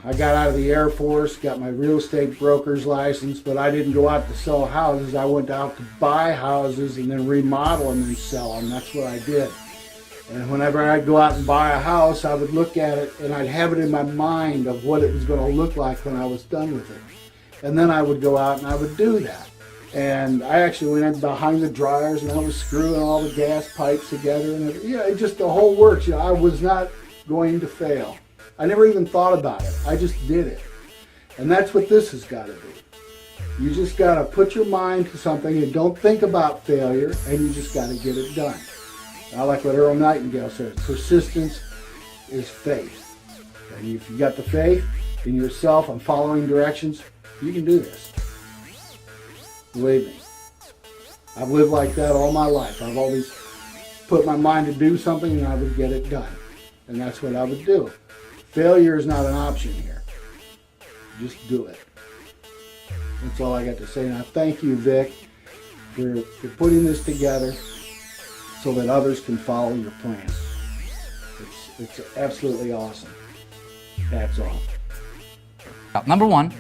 I got out of the Air Force, got my real estate broker's license, but I didn't go out to sell houses. I went out to buy houses and then remodel them and sell them. That's what I did. And whenever I'd go out and buy a house, I would look at it and I'd have it in my mind of what it was going to look like when I was done with it. And then I would go out and I would do that. And I actually went in behind the dryers and I was screwing all the gas pipes together. And it just the whole works. I was not going to fail. I never even thought about it. I just did it. And that's what this has got to be. You just got to put your mind to something and don't think about failure, and you just got to get it done. I like what Earl Nightingale says, persistence is faith. And if you got the faith in yourself and following directions, you can do this. Believe me. I've lived like that all my life. I've always put my mind to do something and I would get it done. And that's what I would do. Failure is not an option here. Just do it. That's all I got to say. Now thank you, Vic, for putting this together so that others can follow your plan. It's absolutely awesome. That's all. Number one,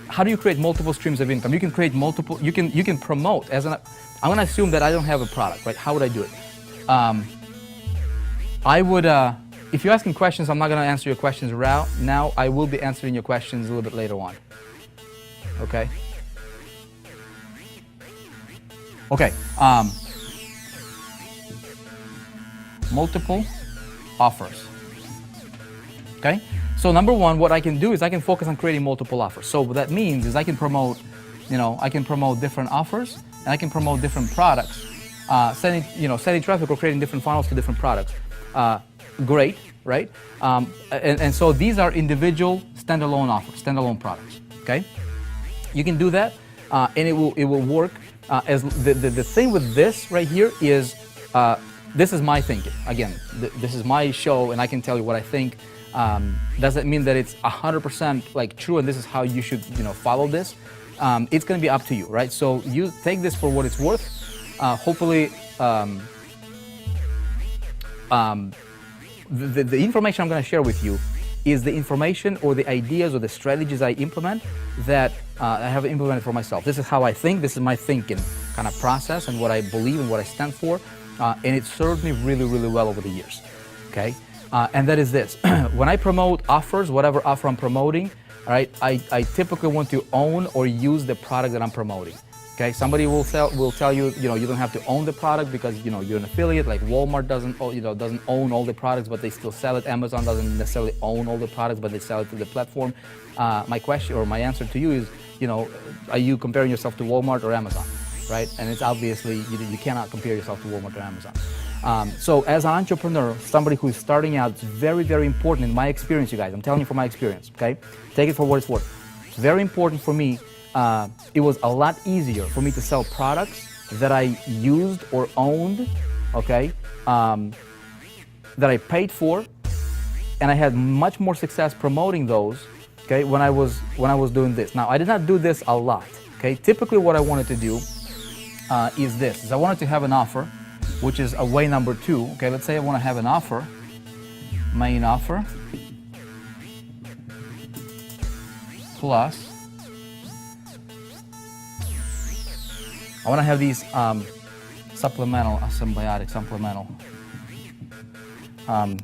how do you create multiple streams of income? You can create multiple, you can promote as an, I'm gonna assume that I don't have a product, right? How would I do it? I would, if you're asking questions, I'm not gonna answer your questions now. I will be answering your questions a little bit later on. Okay? Okay, multiple offers. Okay? So number one, what I can do is I can focus on creating multiple offers. So what that means is I can promote, I can promote different offers and I can promote different products, sending traffic or creating different funnels to different products. Great, right? And so these are individual standalone offers, standalone products. Okay, you can do that, and it will work. As the thing with this right here is, this is my thinking. Again, this is my show, and I can tell you what I think. Doesn't mean that it's 100% like true, and this is how you should follow this. It's going to be up to you, right? So you take this for what it's worth. Hopefully, the information I'm going to share with you is the information or the ideas or the strategies I implement that I have implemented for myself. This is how I think. This is my thinking kind of process and what I believe and what I stand for, and it served me really, really well over the years. Okay. And that is this. When I promote offers, whatever offer I'm promoting, all right, I typically want to own or use the product that I'm promoting. Okay, somebody will tell you, you don't have to own the product because you're an affiliate. Like Walmart doesn't own all the products, but they still sell it. Amazon doesn't necessarily own all the products, but they sell it to the platform. My question or my answer to you is, are you comparing yourself to Walmart or Amazon, right? And it's obviously you cannot compare yourself to Walmart or Amazon. So as an entrepreneur, somebody who is starting out, it's very, very important in my experience, you guys. I'm telling you from my experience, okay? Take it for what it's worth. It's very important for me. It was a lot easier for me to sell products that I used or owned, okay? That I paid for, and I had much more success promoting those, okay? When I was doing this. Now, I did not do this a lot, okay? Typically, what I wanted to do is this: I wanted to have an offer, which is a way number two. Okay, let's say I want to have an offer, main offer, plus, I want to have these supplemental, supplemental. I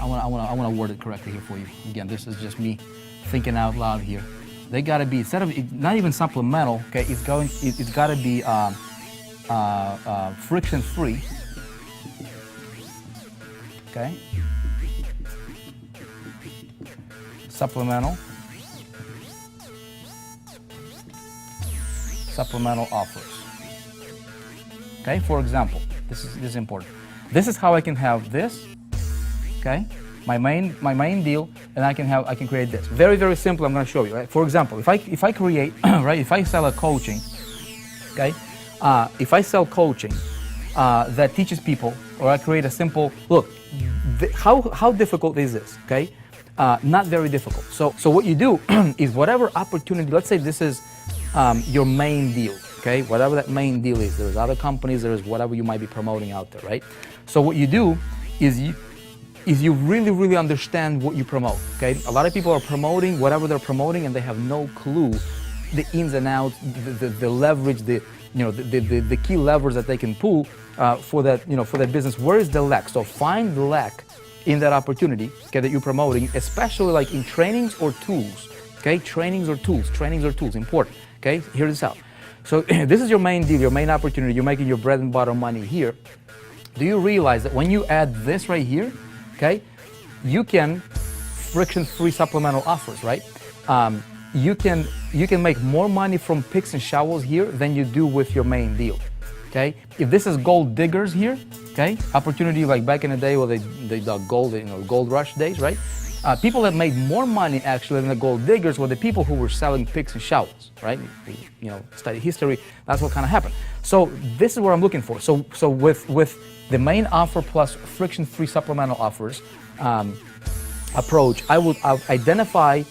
want to word it correctly here for you. Again, this is just me thinking out loud here. They got to be, instead of not even supplemental. Okay, it's got to be friction-free. Okay. Supplemental offers. Okay. For example, this is important. This is how I can have this. Okay. My main deal, and I can create this. Very, very simple. I'm going to show you. Right. For example, if I create right, if I sell a coaching, okay. If I sell coaching that teaches people, or I create a simple, look, how difficult is this, okay? Not very difficult. So what you do is whatever opportunity, let's say this is your main deal, okay? Whatever that main deal is, there's other companies, there's whatever you might be promoting out there, right? So what you do is is you really, really understand what you promote, okay? A lot of people are promoting whatever they're promoting and they have no clue the ins and outs, the leverage, the key levers that they can pull for that, for that business. Where is the lack? So find the lack in that opportunity, okay, that you're promoting, especially like in trainings or tools, okay? Trainings or tools, important, okay? Hear this out. So this is your main deal, your main opportunity. You're making your bread and butter money here. Do you realize that when you add this right here, okay, you can friction-free supplemental offers, right? You can make more money from picks and shovels here than you do with your main deal, okay? If this is gold diggers here, okay, opportunity like back in the day where they dug gold, gold rush days, right? People that made more money actually than the gold diggers were the people who were selling picks and shovels, right? Study history, that's what kind of happened. So this is what I'm looking for. So with the main offer plus friction-free supplemental offers approach, I'll identify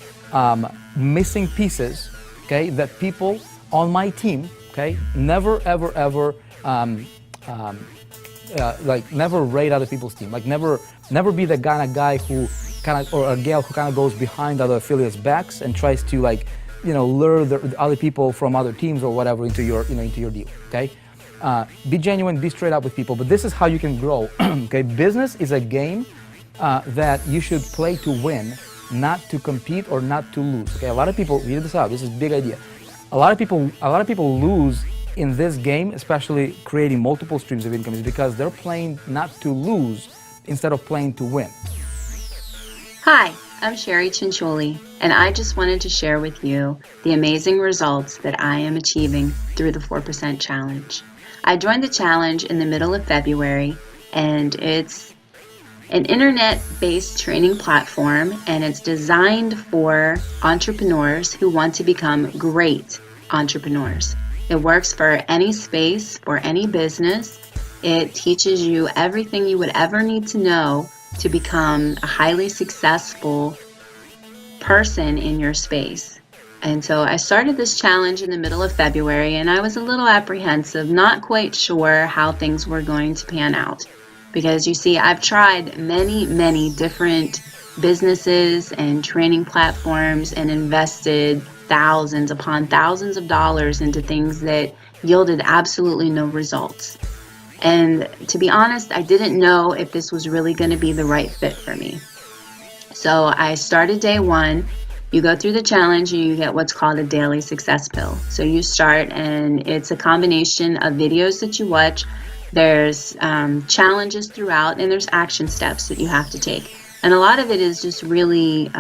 missing pieces, okay, that people on my team, okay, never ever ever like never raid other people's team, like never be the kind of guy who or a gal who kind of goes behind other affiliates' backs and tries to lure the other people from other teams or whatever into your into your deal, okay? Be genuine, be straight up with people, but this is how you can grow. Okay, business is a game that you should play to win, not to compete or not to lose. Okay, a lot of people, read this out. This is a big idea. A lot of people lose in this game, especially creating multiple streams of income, is because they're playing not to lose instead of playing to win. Hi, I'm Sherry Cincioli, and I just wanted to share with you the amazing results that I am achieving through the 4% Challenge. I joined the challenge in the middle of February, and it's an internet-based training platform, and it's designed for entrepreneurs who want to become great entrepreneurs. It works for any space, for any business. It teaches you everything you would ever need to know to become a highly successful person in your space. And so I started this challenge in the middle of February, and I was a little apprehensive, not quite sure how things were going to pan out. Because you see, I've tried many different businesses and training platforms and invested thousands upon thousands of dollars into things that yielded absolutely no results. And to be honest, I didn't know if this was really going to be the right fit for me. So I started day one. You go through the challenge and you get what's called a daily success pill. So you start, and it's a combination of videos that you watch. There's challenges throughout, and there's action steps that you have to take. And a lot of it is just really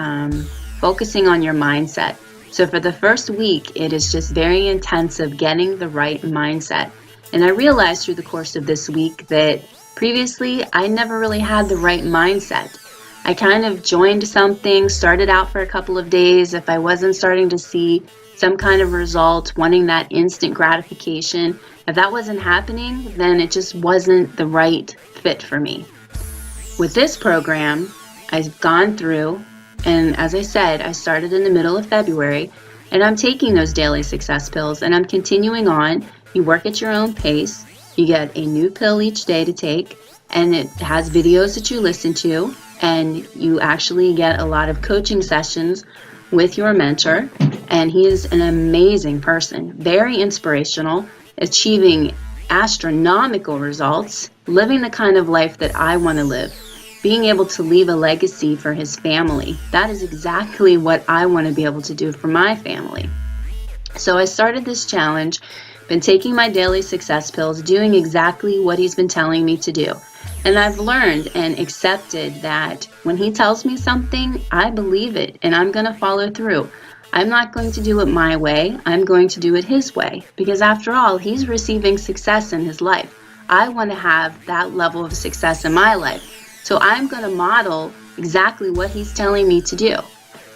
focusing on your mindset. So for the first week, it is just very intensive getting the right mindset. And I realized through the course of this week that previously I never really had the right mindset. I kind of joined something, started out for a couple of days. If I wasn't starting to see some kind of result, wanting that instant gratification, if that wasn't happening, then it just wasn't the right fit for me. With this program, I've gone through, and as I said, I started in the middle of February, and I'm taking those daily success pills, and I'm continuing on. You work at your own pace. You get a new pill each day to take, and it has videos that you listen to, and you actually get a lot of coaching sessions with your mentor, and he is an amazing person, very inspirational, achieving astronomical results, living the kind of life that I want to live, being able to leave a legacy for his family. That is exactly what I want to be able to do for my family. So I started this challenge, been taking my daily success pills, doing exactly what he's been telling me to do. And I've learned and accepted that when he tells me something, I believe it, and I'm going to follow through. I'm not going to do it my way. I'm going to do it his way. Because after all, he's receiving success in his life. I want to have that level of success in my life. So I'm going to model exactly what he's telling me to do.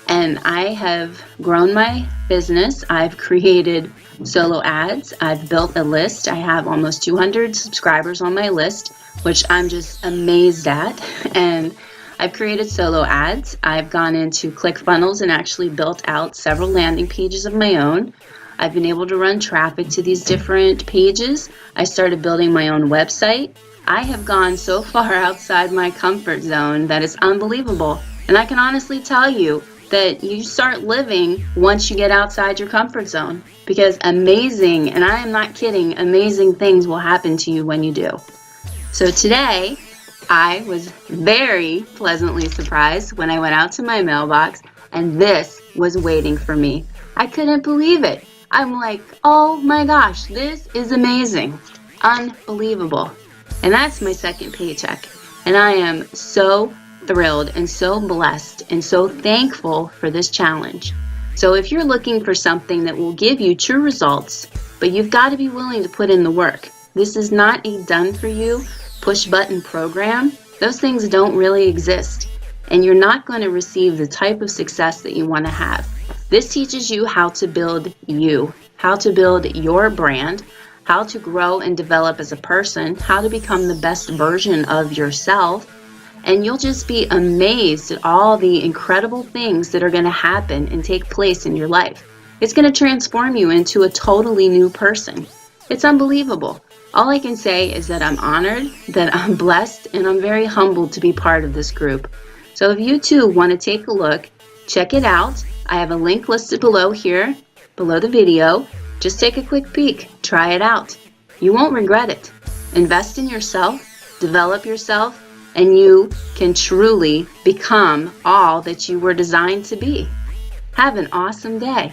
And I have grown my business. I've created solo ads. I've built a list. I have almost 200 subscribers on my list, which I'm just amazed at. And I've created solo ads. I've gone into ClickFunnels and actually built out several landing pages of my own. I've been able to run traffic to these different pages. I started building my own website. I have gone so far outside my comfort zone that it's unbelievable. And I can honestly tell you that you start living once you get outside your comfort zone, because amazing, and I am not kidding, amazing things will happen to you when you do. So today, I was very pleasantly surprised when I went out to my mailbox and this was waiting for me. I couldn't believe it. I'm like, oh my gosh, this is amazing. Unbelievable. And that's my second paycheck. And I am so thrilled and so blessed and so thankful for this challenge. So if you're looking for something that will give you true results, but you've got to be willing to put in the work. This is not a done for you push button program. Those things don't really exist. And you're not going to receive the type of success that you want to have. This teaches you how to build you, how to build your brand, how to grow and develop as a person, how to become the best version of yourself. And you'll just be amazed at all the incredible things that are going to happen and take place in your life. It's going to transform you into a totally new person. It's unbelievable. All I can say is that I'm honored, that I'm blessed, and I'm very humbled to be part of this group. So if you too want to take a look, check it out. I have a link listed below here, below the video. Just take a quick peek. Try it out. You won't regret it. Invest in yourself, develop yourself, and you can truly become all that you were designed to be. Have an awesome day.